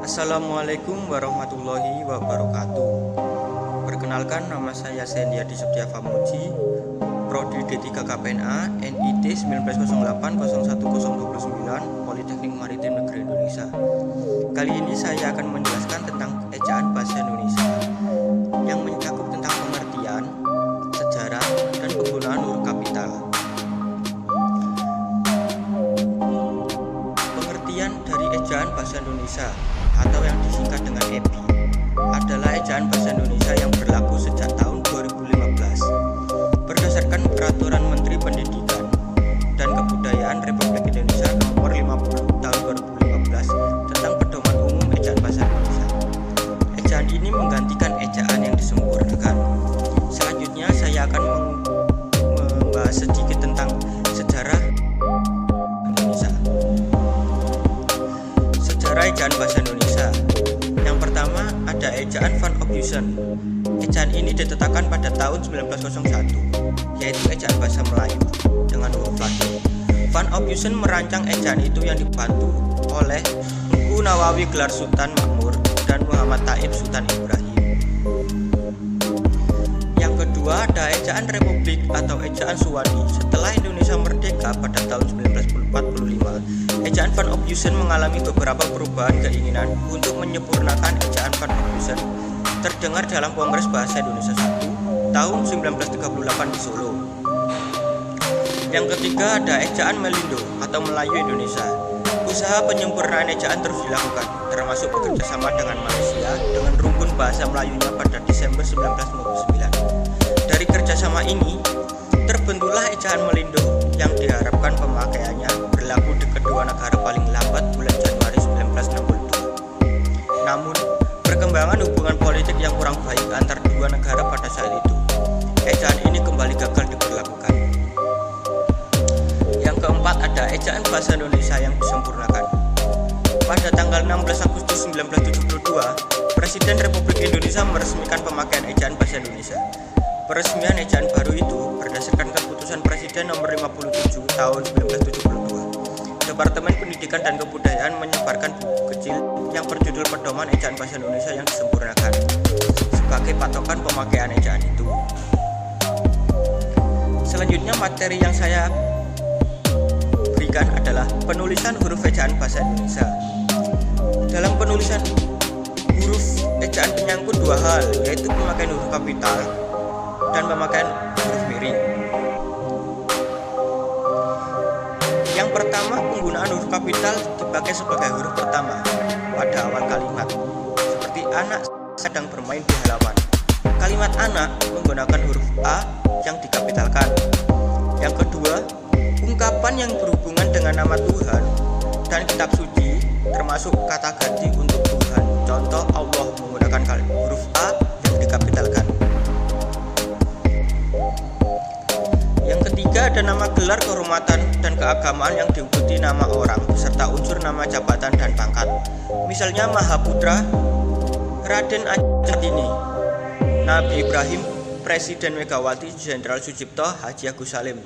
Assalamualaikum warahmatullahi wabarakatuh. Perkenalkan, nama saya Sendiadi Setia Famuji, Prodi D3 KPNA, NIT 1908-01029, Politeknik Maritim Negeri Indonesia. Kali ini saya akan menjelaskan tentang ejaan bahasa Indonesia yang mencakup tentang pengertian, sejarah, dan penggunaan huruf kapital. Pengertian dari ejaan bahasa Indonesia atau yang disingkat dengan EBI adalah ejaan bahasa Indonesia yang berlaku sejak tahun 2015 berdasarkan Peraturan Menteri Pendidikan dan Kebudayaan Republik Indonesia Nomor 50 Tahun 2015 tentang Pedoman Umum Ejaan Bahasa Indonesia. Ejaan ini menggantikan ejaan yang disempurnakan. Selanjutnya saya akan membahas sedikit tentang sejarah Indonesia. Sejarah ejaan bahasa Indonesia. Yang pertama ada ejaan Van Ophuijsen. Ejaan ini ditetapkan pada tahun 1901, yaitu ejaan bahasa Melayu dengan huruf Latin. Van Ophuijsen merancang ejaan itu yang dibantu oleh Engku Nawawi Gelar Sultan Makmur dan Muhammad Taib Sultan Ibrahim. Yang kedua ada ejaan Republik atau ejaan Suwadi. Setelah Indonesia merdeka pada tahun 1945, ejaan Van Ophuijsen mengalami beberapa perubahan keinginan untuk menyempurnakan ejaan Van Ophuijsen terdengar dalam Kongres Bahasa Indonesia I tahun 1938 di Solo. Yang ketiga ada ejaan Melindo atau Melayu Indonesia. Usaha penyempurnaan ejaan terus dilakukan, termasuk bekerjasama dengan Malaysia dengan rumpun bahasa Melayunya pada Desember 1959. Dari kerjasama ini terbentuklah ejaan Melindo yang diharapkan pemakaiannya berlaku di kedua negara paling lambat bulan Januari 1962. Namun, perkembangan hubungan politik yang kurang baik antar dua negara pada saat itu, ejaan ini kembali gagal diberlakukan. Yang keempat ada ejaan bahasa Indonesia yang disempurnakan. Pada tanggal 16 Agustus 1972, Presiden Republik Indonesia meresmikan pemakaian ejaan bahasa Indonesia. Peresmian ejaan baru itu berdasarkan keputusan Presiden Nomor 57 Tahun 1972. Departemen Pendidikan dan Kebudayaan menyebarkan buku kecil yang berjudul Pedoman Ejaan Bahasa Indonesia yang disempurnakan sebagai patokan pemakaian ejaan itu. Selanjutnya materi yang saya berikan adalah penulisan huruf ejaan bahasa Indonesia. Dalam penulisan huruf ejaan menyangkut dua hal, yaitu pemakaian huruf kapital dan pemakaian huruf miring. Yang pertama, penggunaan huruf kapital dipakai sebagai huruf pertama pada awal kalimat, seperti anak sedang bermain di halaman. Kalimat anak menggunakan huruf A yang dikapitalkan. Yang kedua, ungkapan yang berhubungan dengan nama Tuhan dan kitab suci, termasuk kata ganti untuk Tuhan. Contoh, Allah menggunakan huruf A yang dikapitalkan. Yang ketiga ada nama gelar kehormatan dan keagamaan yang diikuti nama orang beserta unsur nama jabatan dan pangkat. Misalnya Mahaputra Raden Ajatini, Nabi Ibrahim, Presiden Megawati, Jenderal Sucipto, Haji Agus Salim.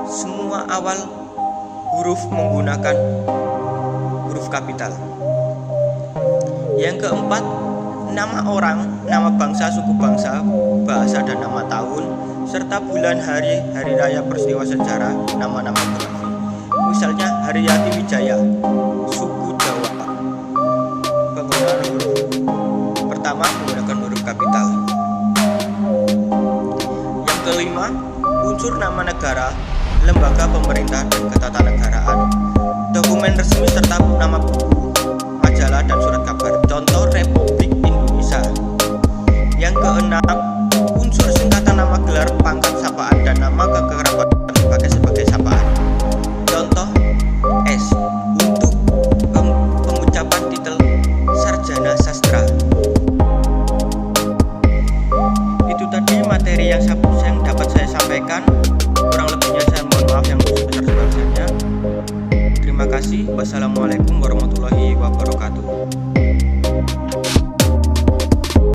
Semua awal huruf menggunakan huruf kapital. Yang keempat, nama orang, nama bangsa, suku bangsa, bahasa dan nama tahun, serta bulan, hari, hari raya, peristiwa sejarah, nama-nama geografi. Misalnya Haryati Wijaya, suku Jawa. Penggunaan huruf pertama menggunakan huruf kapital. Yang kelima, unsur nama negara, lembaga pemerintah dan ketatanegaraan, dokumen resmi serta nama buku, majalah dan surat kabar. Contoh Republik Indonesia. Yang keenam, unsur singkatan nama gelar, pangkat, sapaan dan nama kekerabatan dipakai sebagai sapaan. Contoh S untuk pengucapan titel sarjana sastra. Itu tadi materi yang dapat saya sampaikan. Kurang lebihnya saya mohon maaf yang sebesar-besarnya. Terima kasih. Wassalamualaikum warahmatullahi wabarakatuh.